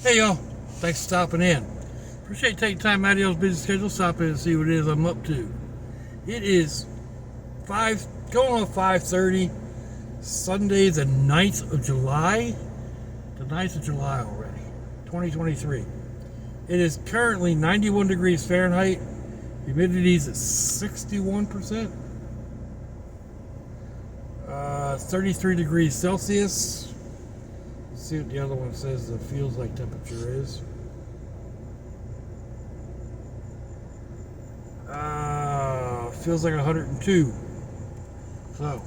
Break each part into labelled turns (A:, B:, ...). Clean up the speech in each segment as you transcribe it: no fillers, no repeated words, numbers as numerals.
A: Hey y'all, thanks for stopping in. Appreciate you taking time out of y'all's busy schedule, stop in and see what it is I'm up to. It is 5, going on 5:30, Sunday the 9th of July. The 9th of July already, 2023. It is currently 91 degrees Fahrenheit. Humidity is at 61%. 33 degrees Celsius. Let's see what the other one says the feels like temperature is. Feels like 102. So,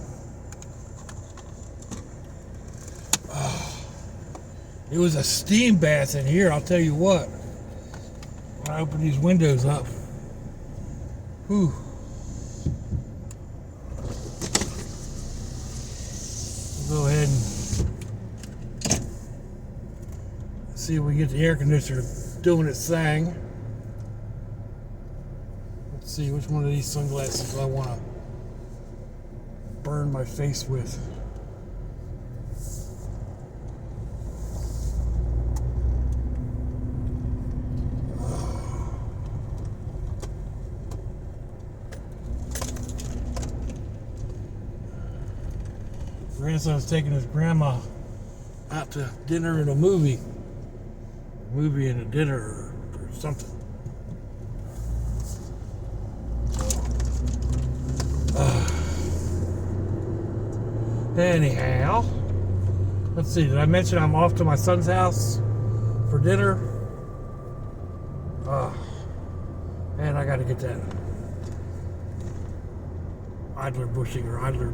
A: it was a steam bath in here, I'll tell you what. When I open these windows up. Whew. We'll go ahead and see if we get the air conditioner doing its thing. Let's see which one of these sunglasses I want to burn my face with. Grandson's taking his grandma out to dinner and a movie. And a dinner or something. Anyhow, let's see, did I mention I'm off to my son's house for dinner? Man, I gotta get that idler bushing or idler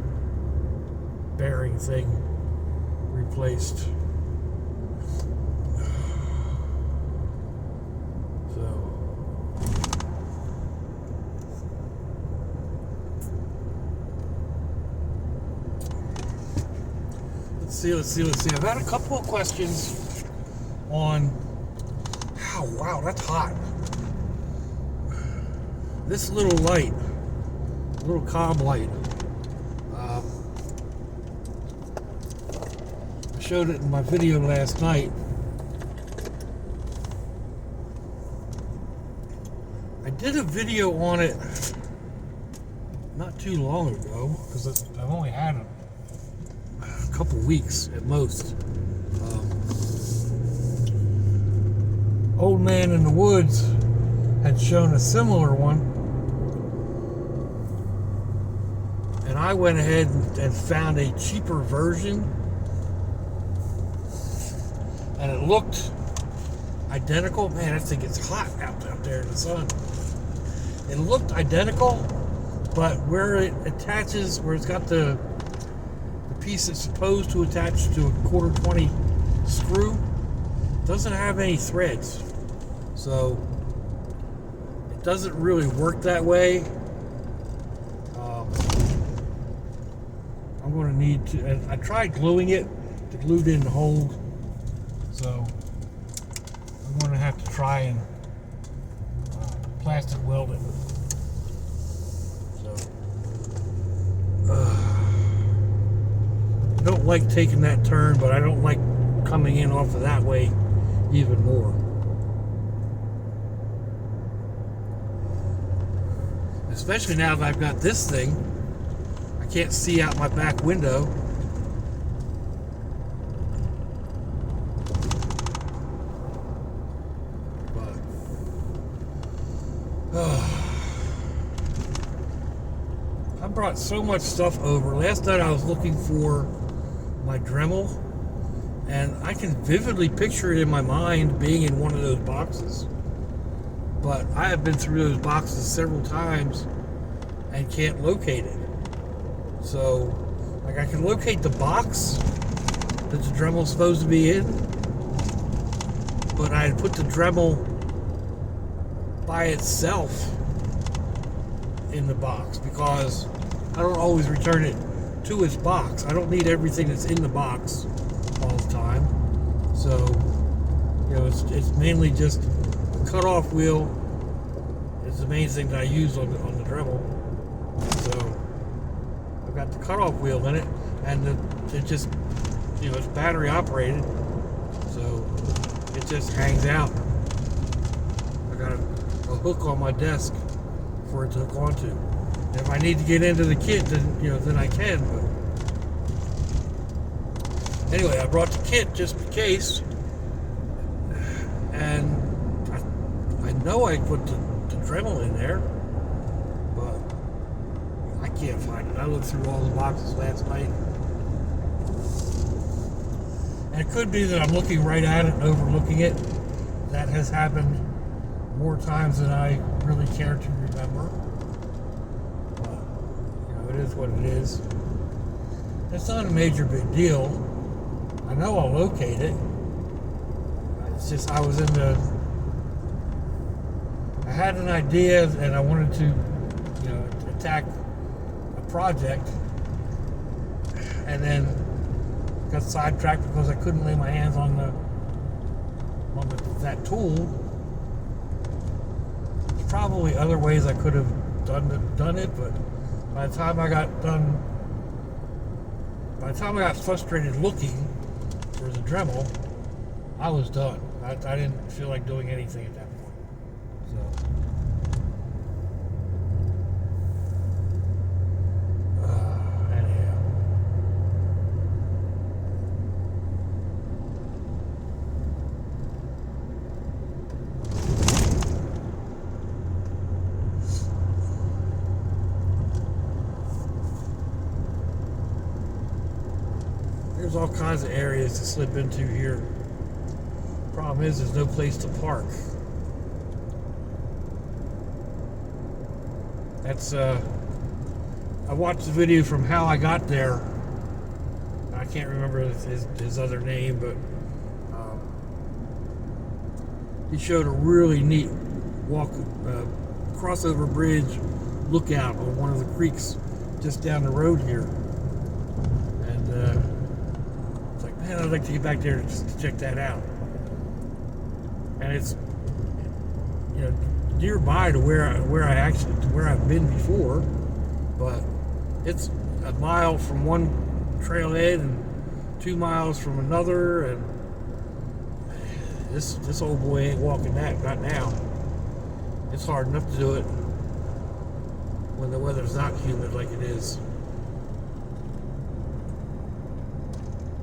A: bearing thing replaced. So let's see. I've had a couple of questions on wow, that's hot. This little light, little cob light. I showed it in my video last night. I did a video on it not too long ago because I've only had a couple weeks at most. Old Man in the Woods had shown a similar one, and I went ahead and found a cheaper version, and it looked identical. Man, that thing gets hot out there in the sun. It looked identical, but where it attaches, where it's got the piece that's supposed to attach to a 1/4-20 screw, doesn't have any threads, so it doesn't really work that way. I'm going to need to, and I tried gluing it, the glue didn't hold, so I'm going to have to try and plastic weld it. I don't like taking that turn, but I don't like coming in off of that way even more. Especially now that I've got this thing, I can't see out my back window. But I brought so much stuff over. Last night I was looking for my Dremel, and I can vividly picture it in my mind being in one of those boxes, but I have been through those boxes several times and can't locate it. So like, I can locate the box that the Dremel's supposed to be in, but I put the Dremel by itself in the box because I don't always return it to its box. I don't need everything that's in the box all the time. So, it's mainly just the cutoff wheel is the main thing that I use on the Dremel. So I've got the cutoff wheel in it, and it just, it's battery operated. So just hangs out. I got a hook on my desk for it to hook onto. And if I need to get into the kit, then I can. But anyway, I brought the kit just in case, and I know I put the Dremel in there, but I can't find it. I looked through all the boxes last night. And it could be that I'm looking right at it and overlooking it. That has happened more times than I really care to remember. But, it is what it is. It's not a major big deal. I know I'll locate it. It's just I had an idea and I wanted to, attack a project, and then got sidetracked because I couldn't lay my hands on that tool. There's probably other ways I could have done it, but by the time I got frustrated looking for the Dremel, I was done. I didn't feel like doing anything at that point. So. Anyhow. There's all kinds of areas to slip into here. Problem is, there's no place to park. That's I watched the video from how I got there. I can't remember his other name, but he showed a really neat crossover bridge lookout on one of the creeks just down the road here. And it's like, man, I'd like to get back there just to check that out. And it's nearby to where I've been before, but it's a mile from one trailhead and 2 miles from another, and this old boy ain't walking that, not now. It's hard enough to do it when the weather's not humid like it is.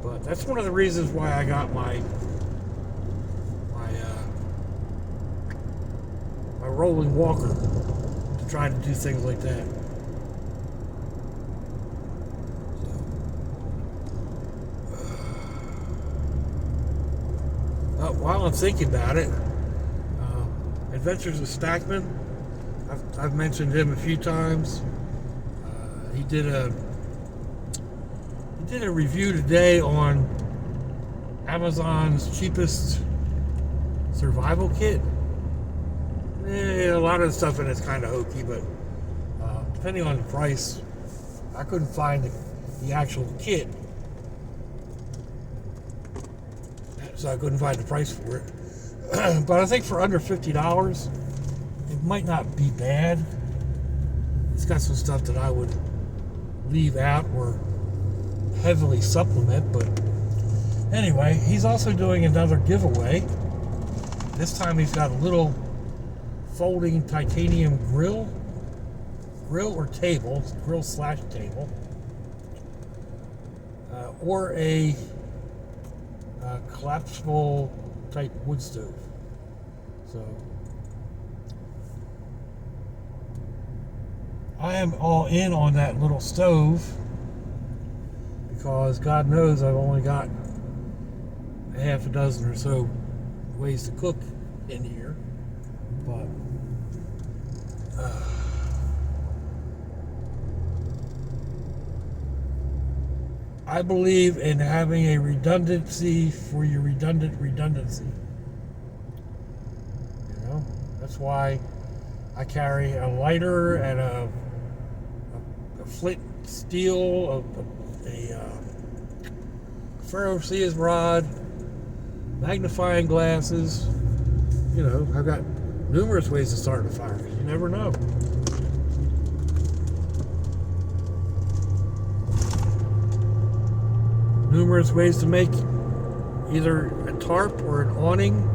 A: But that's one of the reasons why I got my rolling walker, to try to do things like that. While I'm thinking about it, Adventures of Stackman, I've mentioned him a few times. He did a review today on Amazon's cheapest survival kit. A lot of the stuff in it's kind of hokey, but depending on the price, I couldn't find the actual kit, so I couldn't find the price for it. But I think for under $50, it might not be bad. It's got some stuff that I would leave out or heavily supplement, but anyway, he's also doing another giveaway. This time he's got a little folding titanium grill or table, grill/table, or a collapsible type wood stove. So I am all in on that little stove, because God knows I've only got a half a dozen or so ways to cook in here. But I believe in having a redundancy for your redundancy. That's why I carry a lighter and a flint steel, a ferrocerious rod, magnifying glasses. I've got numerous ways to start a fire. You never know. Numerous ways to make either a tarp or an awning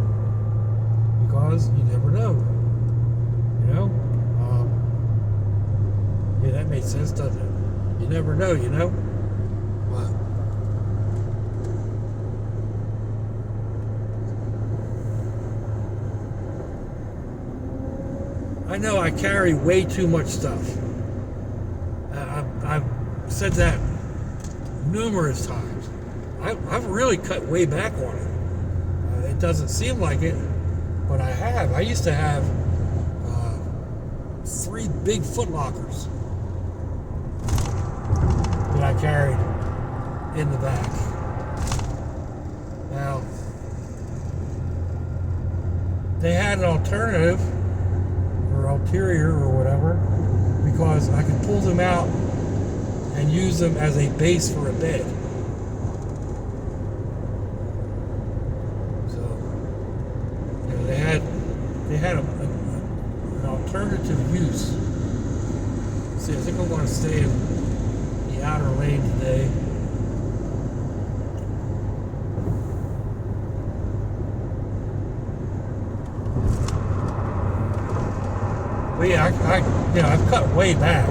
A: because you never know. You know? Yeah, that makes sense, doesn't it? You never know, you know? But I know I carry way too much stuff. I've said that numerous times. I've really cut way back on it. It doesn't seem like it, but I have. I used to have 3 big foot lockers that I carried in the back. Now, they had an alternative, or ulterior, or whatever, because I could pull them out and use them as a base for a bed. So, you know, they had an alternative use. See, I think I'm going to stay in the outer lane today. But yeah, I've cut way back.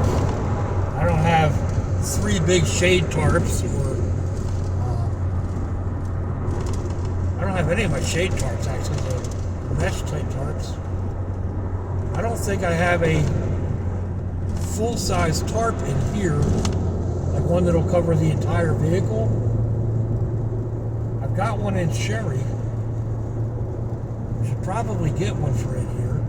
A: I don't have 3 big shade tarps, or I don't have any of my shade tarps actually, the mesh type tarps. I don't think I have a full-size tarp in here, like one that'll cover the entire vehicle. I've got one in Sherry. Should probably get one for in here,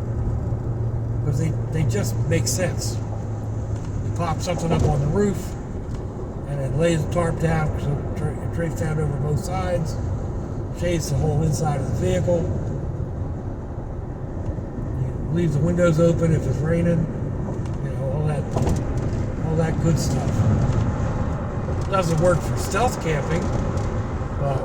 A: because they just make sense. You pop something up on the roof, and it lays the tarp down, so it drapes down over both sides, shades the whole inside of the vehicle. You leave the windows open if it's raining, you know, all that good stuff. It doesn't work for stealth camping, but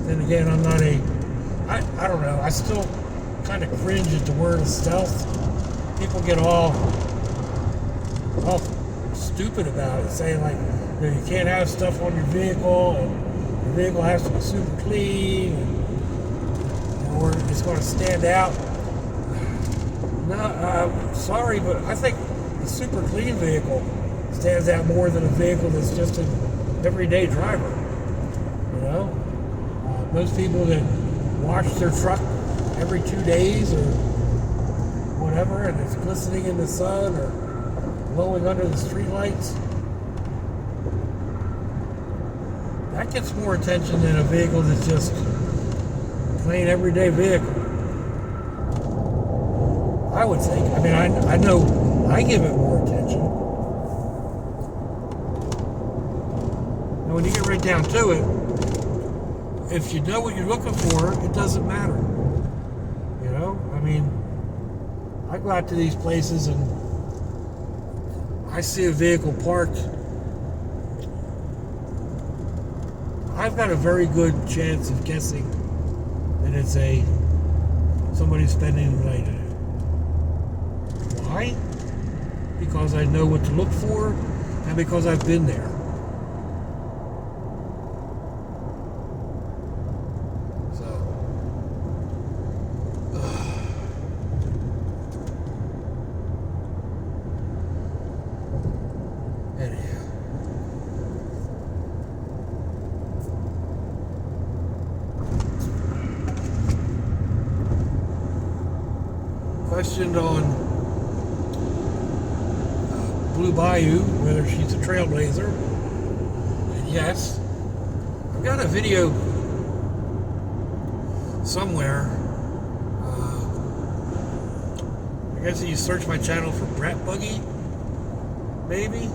A: then again, I'm not I don't know, I still kind of cringe at the word stealth. People get all stupid about it, saying like, you know, you can't have stuff on your vehicle, and your vehicle has to be super clean, and, or it's going to stand out. No, sorry, but I think a super clean vehicle stands out more than a vehicle that's just an everyday driver. You know, most people that wash their truck every 2 days or whatever, and it's glistening in the sun or glowing under the streetlights, that gets more attention than a vehicle that's just a plain everyday vehicle. I would think. I mean, I know I give it more attention. And when you get right down to it, if you know what you're looking for, it doesn't matter. You know? I mean, I go out to these places and I see a vehicle parked. I've got a very good chance of guessing that it's somebody spending the night in it. Why? Because I know what to look for, and because I've been there. Questioned on Blue Bayou whether she's a trailblazer, and yes, I've got a video somewhere. I guess you search my channel for Brat Buggy, maybe.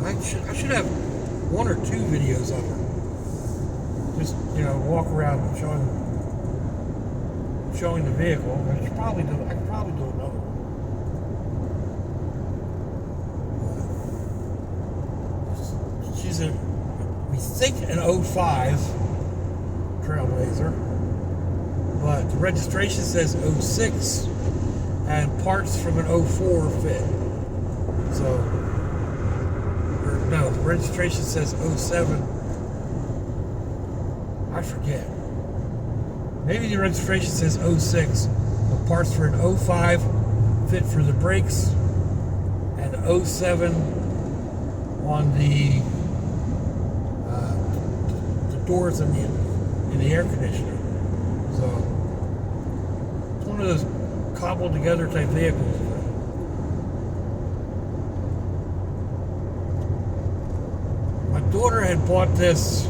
A: I should have 1 or 2 videos of her. Just, you know, walk around and showing the vehicle. I could probably do another one. She's we think an 05 Trailblazer, but the registration says 06 and parts from an 04 fit. So, or no, registration says 07. I forget. Maybe the registration says 06. The parts for an 05 fit for the brakes, and 07 on the doors in the air conditioner. So it's one of those cobbled together type vehicles. My daughter had bought this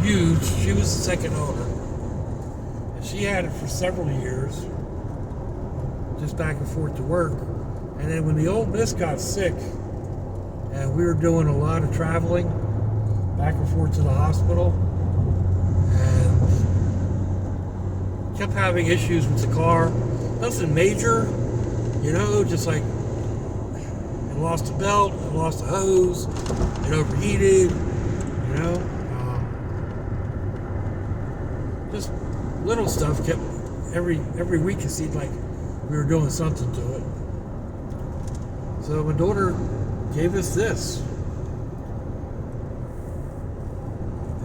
A: used. She was the second owner, and she had it for several years, just back and forth to work. And then when the old miss got sick, and we were doing a lot of traveling back and forth to the hospital, and kept having issues with the car. Nothing major, just like it lost a belt, it lost a hose, it overheated, just little stuff. Kept every week it seemed like we were doing something to it. So my daughter gave us this,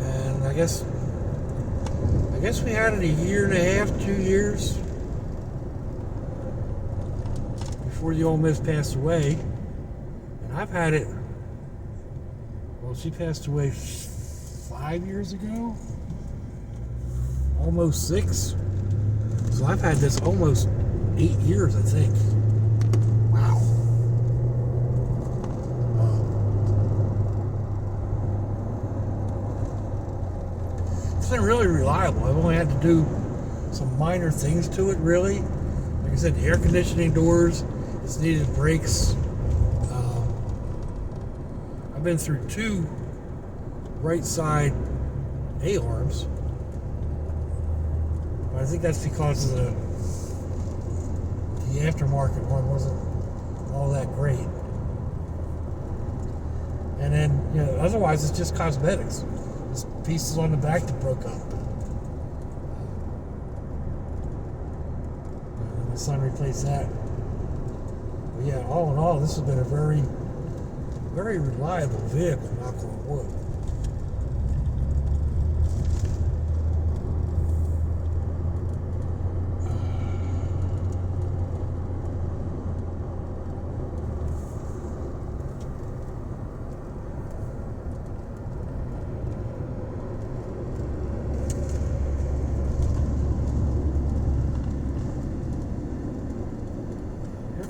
A: and I guess we had it a year and a half, 2 years before the old miss passed away. And I've had it, well, she passed away 5 years ago, almost 6. So I've had this almost 8 years, I think. Wow. It's been really reliable. I've only had to do some minor things to it, really. Like I said, the air conditioning doors, it's needed brakes. I've been through 2 right side A-arms. But I think that's because of the aftermarket one wasn't all that great. And then, otherwise it's just cosmetics. Just pieces on the back that broke up. And my son replaced that. But yeah, all in all, this has been a very, very reliable vehicle, knock on wood.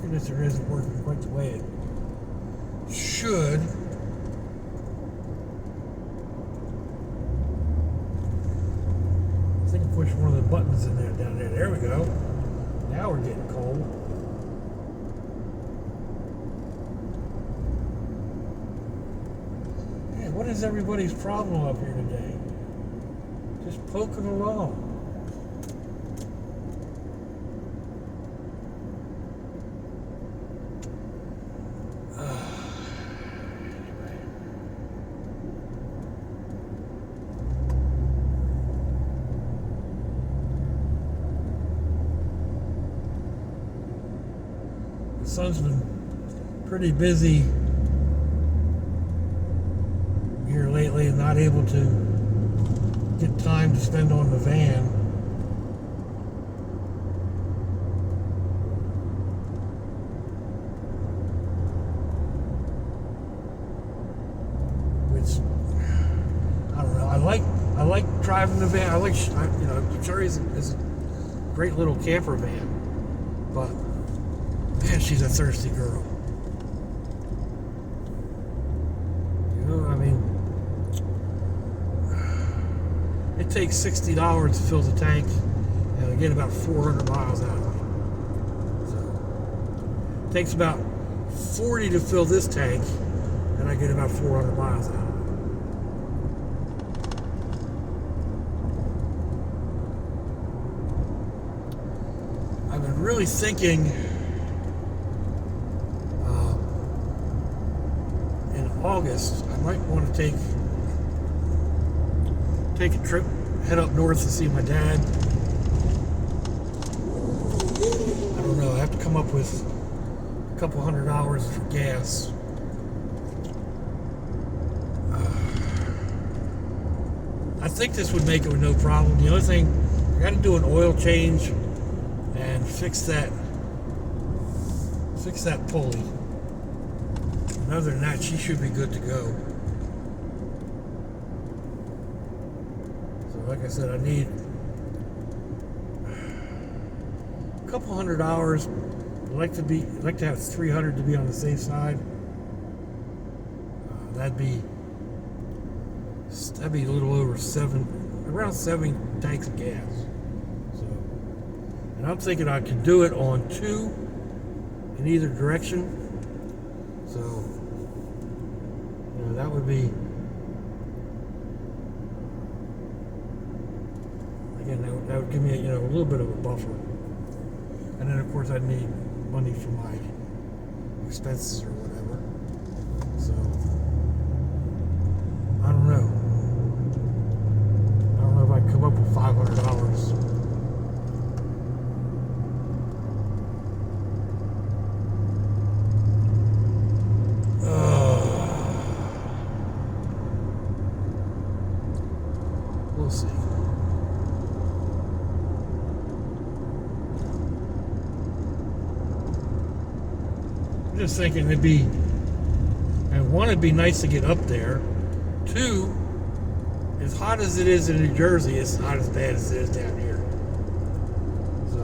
A: This isn't working quite the way it should. I think I pushed one of the buttons in there down there. There we go. Now we're getting cold. Man, what is everybody's problem up here today? Just poking along. The sun's been pretty busy here lately and not able to get time to spend on the van. Which, I don't know, I like driving the van. Cherry's is a great little camper van, but man, she's a thirsty girl. It takes $60 to fill the tank, and I get about 400 miles out of it. So, it takes about 40 to fill this tank, and I get about 400 miles out of it. I've been really thinking in August I might want to take a trip, head up north to see my dad. I don't know, I have to come up with a couple $100 for gas. I think this would make it with no problem. The only thing, I got to do an oil change and fix that pulley. And other than that, she should be good to go. So like I said, I need a couple $100. I'd like to have 300 to be on the safe side. That'd be a little over around 7 tanks of gas. So, and I'm thinking I can do it on 2 in either direction. So, you know, that would be, again, that would give me, you know, a little bit of a buffer. And then of course I'd need money for my expenses or whatever. So, I don't know. I don't know if I can come up with $500. We'll see. I'm just thinking it'd be nice to get up there. 2, as hot as it is in New Jersey, it's not as bad as it is down here. So,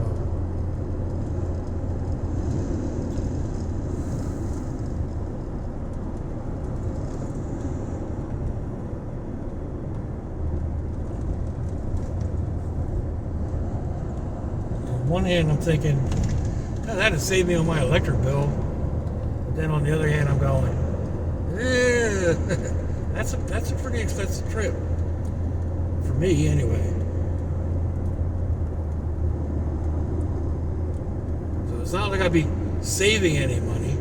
A: on one hand, I'm thinking, oh, that'd save me on my electric bill. But then on the other hand, I'm going, that's a pretty expensive trip. For me, anyway. So it's not like I'd be saving any money.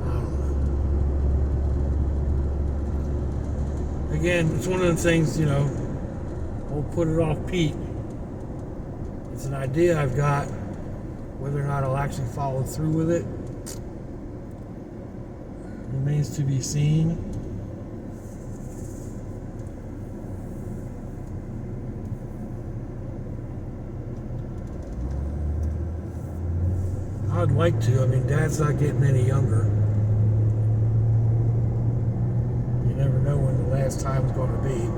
A: I don't know. Again, it's one of the things, you know, we'll put it off Pete. It's an idea I've got. Whether or not I'll actually follow through with it remains to be seen. I'd like to. I mean, Dad's not getting any younger. You never know when the last time's going to be.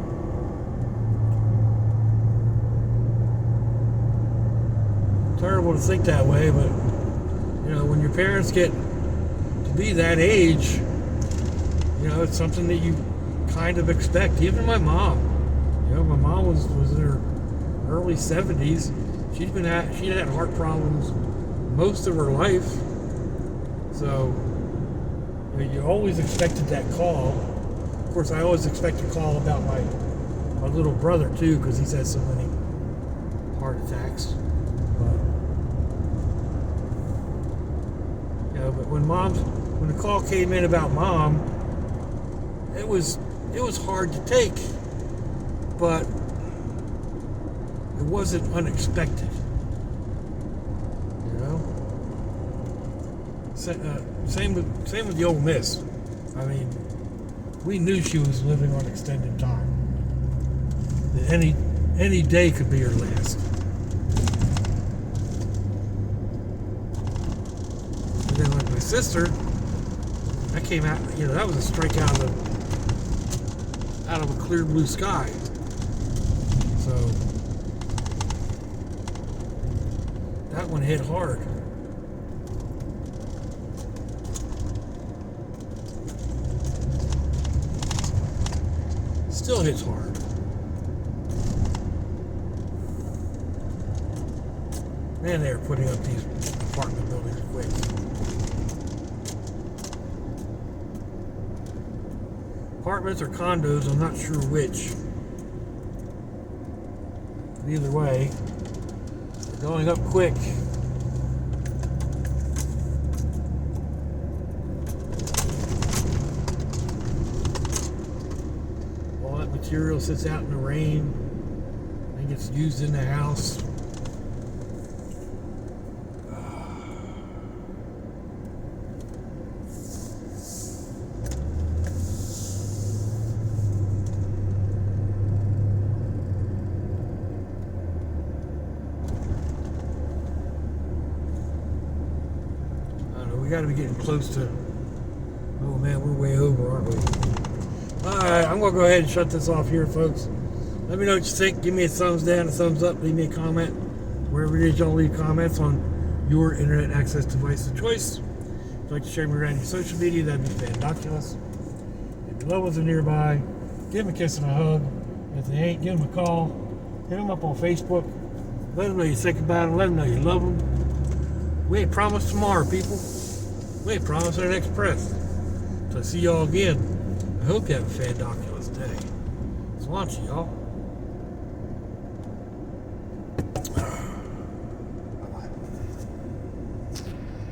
A: Terrible to think that way, but you know, when your parents get to be that age, you know, it's something that you kind of expect. Even my mom, you know, my mom was in her early 70s. She had heart problems most of her life. So, you know, you always expected that call. Of course, I always expect a call about my little brother too, because he's had so many heart attacks. But when the call came in about Mom, it was hard to take, but it wasn't unexpected. You know, same with the old Miss. I mean, we knew she was living on extended time. That any day could be her last. And then like my sister, that came out, you know, that was a strike out of a clear blue sky. So that one hit hard. Still hits hard. Man, they are putting up these apartment buildings quick. Apartments or condos, I'm not sure which. But either way, they're going up quick. All that material sits out in the rain and gets used in the house. got to be getting close to... Oh, man, we're way over, aren't we? All right, I'm going to go ahead and shut this off here, folks. Let me know what you think. Give me a thumbs down, a thumbs up. Leave me a comment. Wherever it is y'all leave comments on your internet access device of choice. If you'd like to share me around your social media, that'd be fandoculous. If your loved ones are nearby, give them a kiss and a hug. If they ain't, give them a call. Hit them up on Facebook. Let them know you think about them. Let them know you love them. We ain't promised tomorrow, people. We ain't promised our next breath. So I see y'all again. I hope you have a fandoculous day. So launch y'all.